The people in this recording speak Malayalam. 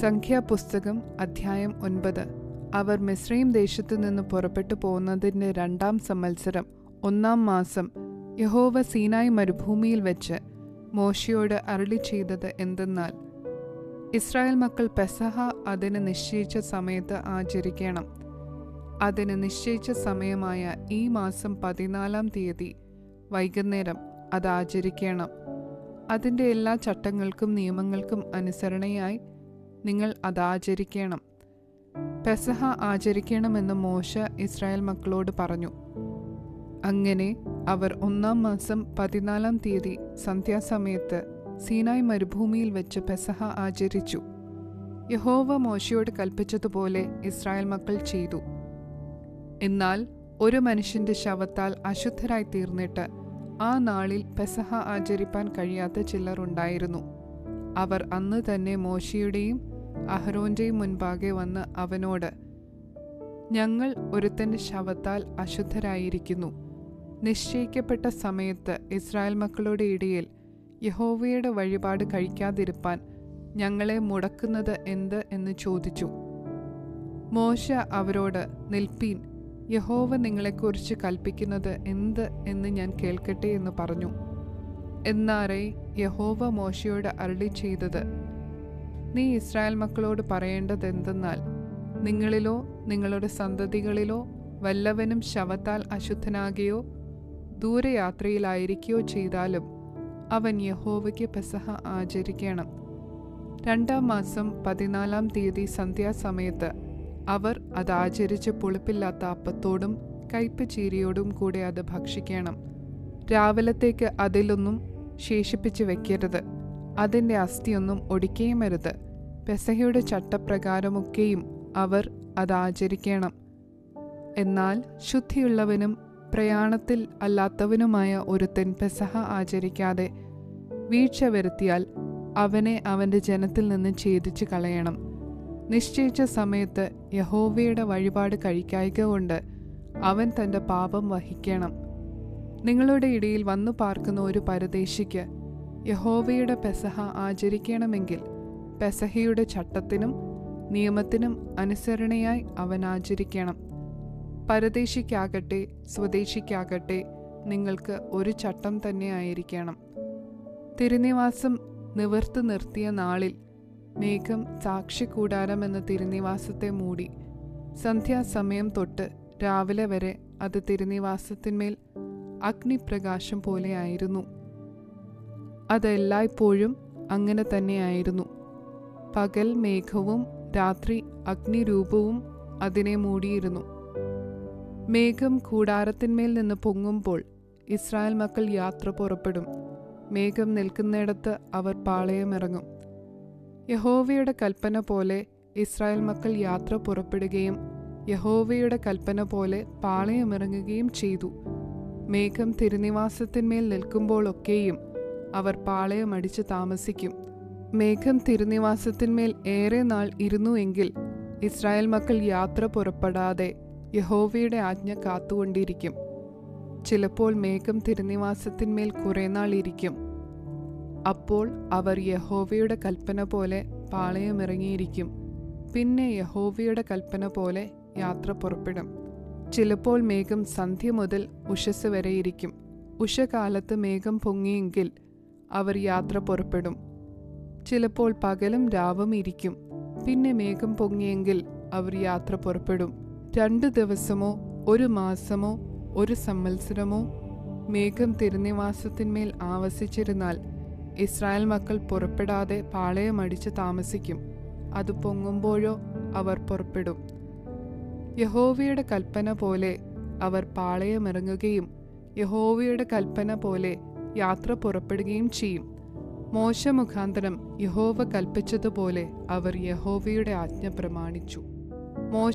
സംഖ്യാപുസ്തകം അധ്യായം 9. അവർ മിസ്രയീം ദേശത്തു നിന്ന് പുറപ്പെട്ടു പോകുന്നതിൻ്റെ 2-ാം സംവത്സരം 1-ാം മാസം യഹോവ സീനായി മരുഭൂമിയിൽ വെച്ച് മോശെയോട് അരുളിച്ചെയ്തത് എന്തെന്നാൽ, ഇസ്രായേൽ മക്കൾ പെസഹ അതിന് നിശ്ചയിച്ച സമയത്ത് ആചരിക്കണം. അതിന് നിശ്ചയിച്ച സമയമായ ഈ മാസം 14-ാം തീയതി വൈകുന്നേരം അത് ആചരിക്കണം. അതിൻ്റെ എല്ലാ ചട്ടങ്ങൾക്കും നിയമങ്ങൾക്കും അനുസരണയായി നിങ്ങൾ അതാചരിക്കണം. പെസഹ ആചരിക്കണമെന്ന് മോശ ഇസ്രായേൽ മക്കളോട് പറഞ്ഞു. അങ്ങനെ അവർ 1-ാം മാസം 14-ാം തീയതി സന്ധ്യാസമയത്ത് സീനായ് മരുഭൂമിയിൽ വെച്ച് പെസഹ ആചരിച്ചു. യഹോവ മോശയോട് കൽപ്പിച്ചതുപോലെ ഇസ്രായേൽ മക്കൾ ചെയ്തു. എന്നാൽ ഒരു മനുഷ്യന്റെ ശവത്താൽ അശുദ്ധരായി തീർന്നിട്ട് ആ നാളിൽ പെസഹ ആചരിപ്പാൻ കഴിയാത്ത ചിലർ ഉണ്ടായിരുന്നു. അവർ അന്ന് തന്നെ മോശയുടെയും അഹരോന്റെയും മുൻപാകെ വന്ന് അവനോട്, ഞങ്ങൾ ഒരുത്തന്റെ ശവത്താൽ അശുദ്ധരായിരിക്കുന്നു. നിശ്ചയിക്കപ്പെട്ട സമയത്ത് ഇസ്രായേൽ മക്കളുടെ ഇടയിൽ യഹോവയുടെ വഴിപാട് കഴിക്കാതിരുപ്പാൻ ഞങ്ങളെ മുടക്കുന്നത് എന്ത് എന്ന് ചോദിച്ചു. മോശ അവരോട്, നിൽപ്പീൻ, യഹോവ നിങ്ങളെക്കുറിച്ച് കൽപ്പിക്കുന്നത് എന്ത് എന്ന് ഞാൻ കേൾക്കട്ടെ എന്ന് പറഞ്ഞു. എന്നാറേ യഹോവ മോശയോട് അരുളിച്ചെയ്തത്, നീ ഇസ്രായേൽ മക്കളോട് പറയേണ്ടതെന്തെന്നാൽ, നിങ്ങളിലോ നിങ്ങളുടെ സന്തതികളിലോ വല്ലവനും ശവത്താൽ അശുദ്ധനാകുകയോ ദൂരയാത്രയിലായിരിക്കുകയോ ചെയ്താലും അവൻ യഹോവയ്ക്ക് പെസഹ ആചരിക്കണം. 2-ാം മാസം 14-ാം തീയതി സന്ധ്യാസമയത്ത് അവർ അത് ആചരിച്ച് പുളിപ്പില്ലാത്ത അപ്പത്തോടും കയ്പ് ചീരയോടും കൂടെ അത് ഭക്ഷിക്കണം. രാവിലത്തേക്ക് അതിലൊന്നും ശേഷിപ്പിച്ച് വെക്കരുത്. അതിൻ്റെ അസ്ഥിയൊന്നും ഒടിക്കുകയും അരുത്. പെസഹയുടെ ചട്ടപ്രകാരമൊക്കെയും അവർ അത് ആചരിക്കണം. എന്നാൽ ശുദ്ധിയുള്ളവനും പ്രയാണത്തിൽ അല്ലാത്തവനുമായ ഒരുത്തൻ പെസഹ ആചരിക്കാതെ വീഴ്ച വരുത്തിയാൽ അവനെ അവൻ്റെ ജനത്തിൽ നിന്ന് ഛേദിച്ചു കളയണം. നിശ്ചയിച്ച സമയത്ത് യഹോവയുടെ വഴിപാട് കഴിക്കായ്ക കൊണ്ട് അവൻ തൻ്റെ പാപം വഹിക്കണം. നിങ്ങളുടെ ഇടയിൽ വന്നു പാർക്കുന്ന ഒരു പരദേശിക്ക് യഹോവയുടെ പെസഹ ആചരിക്കണമെങ്കിൽ പെസഹയുടെ ചട്ടത്തിനും നിയമത്തിനും അനുസരണയായി അവൻ ആചരിക്കണം. പരദേശിക്കാകട്ടെ സ്വദേശിക്കാകട്ടെ നിങ്ങൾക്ക് ഒരു ചട്ടം തന്നെ ആയിരിക്കണം. തിരുനിവാസം നിവർത്തി നിർത്തിയ നാളിൽ മേഘം സാക്ഷിക്കൂടാരം എന്ന തിരുനിവാസത്തെ മൂടി. സന്ധ്യാസമയം തൊട്ട് രാവിലെ വരെ അത് തിരുനിവാസത്തിന്മേൽ അഗ്നിപ്രകാശം പോലെയായിരുന്നു. അത് എല്ലായ്പ്പോഴും അങ്ങനെ തന്നെയായിരുന്നു. പകൽ മേഘവും രാത്രി അഗ്നിരൂപവും അതിനെ മൂടിയിരുന്നു. മേഘം കൂടാരത്തിന്മേൽ നിന്ന് പൊങ്ങുമ്പോൾ ഇസ്രായേൽ മക്കൾ യാത്ര പുറപ്പെടും. മേഘം നിൽക്കുന്നിടത്ത് അവർ പാളയമിറങ്ങും. യഹോവയുടെ കൽപ്പന പോലെ ഇസ്രായേൽ മക്കൾ യാത്ര പുറപ്പെടുകയും യഹോവയുടെ കൽപ്പന പോലെ പാളയമിറങ്ങുകയും ചെയ്തു. മേഘം തിരുനിവാസത്തിന്മേൽ നിൽക്കുമ്പോഴൊക്കെയും അവർ പാളയമടിച്ച് താമസിക്കും. മേഘം തിരുനിവാസത്തിന്മേൽ ഏറെ നാൾ ഇരുന്നു എങ്കിൽ ഇസ്രായേൽ മക്കൾ യാത്ര പുറപ്പെടാതെ യഹോവയുടെ ആജ്ഞ കാത്തുകൊണ്ടിരിക്കും. ചിലപ്പോൾ മേഘം തിരുനിവാസത്തിന്മേൽ കുറെ നാൾ ഇരിക്കും. അപ്പോൾ അവർ യഹോവയുടെ കൽപ്പന പോലെ പാളയമിറങ്ങിയിരിക്കും. പിന്നെ യഹോവയുടെ കൽപ്പന പോലെ യാത്ര പുറപ്പെടും. ചിലപ്പോൾ മേഘം സന്ധ്യ മുതൽ ഉഷസ് വരെ ഇരിക്കും. ഉഷകാലത്ത് മേഘം പൊങ്ങിയെങ്കിൽ അവർ യാത്ര പുറപ്പെടും. ചിലപ്പോൾ പകലും രാവും ഇരിക്കും. പിന്നെ മേഘം പൊങ്ങിയെങ്കിൽ അവർ യാത്ര പുറപ്പെടും. 2 ദിവസമോ 1 മാസമോ 1 സംവത്സരമോ മേഘം തിരുനിവാസത്തിന്മേൽ ആവസിച്ചിരുന്നാൽ ഇസ്രായേൽ മക്കൾ പുറപ്പെടാതെ പാളയമടിച്ച് താമസിക്കും. അത് പൊങ്ങുമ്പോഴോ അവർ പുറപ്പെടും. യഹോവയുടെ കൽപ്പന പോലെ അവർ പാളയമിറങ്ങുകയും യഹോവയുടെ കൽപ്പന പോലെ യാത്ര പുറപ്പെടുകയും ചെയ്യും. മോശ മുഖാന്തരം യഹോവ കൽപ്പിച്ചതുപോലെ അവർ യഹോവയുടെ ആജ്ഞ പ്രമാണിച്ചു. മോശ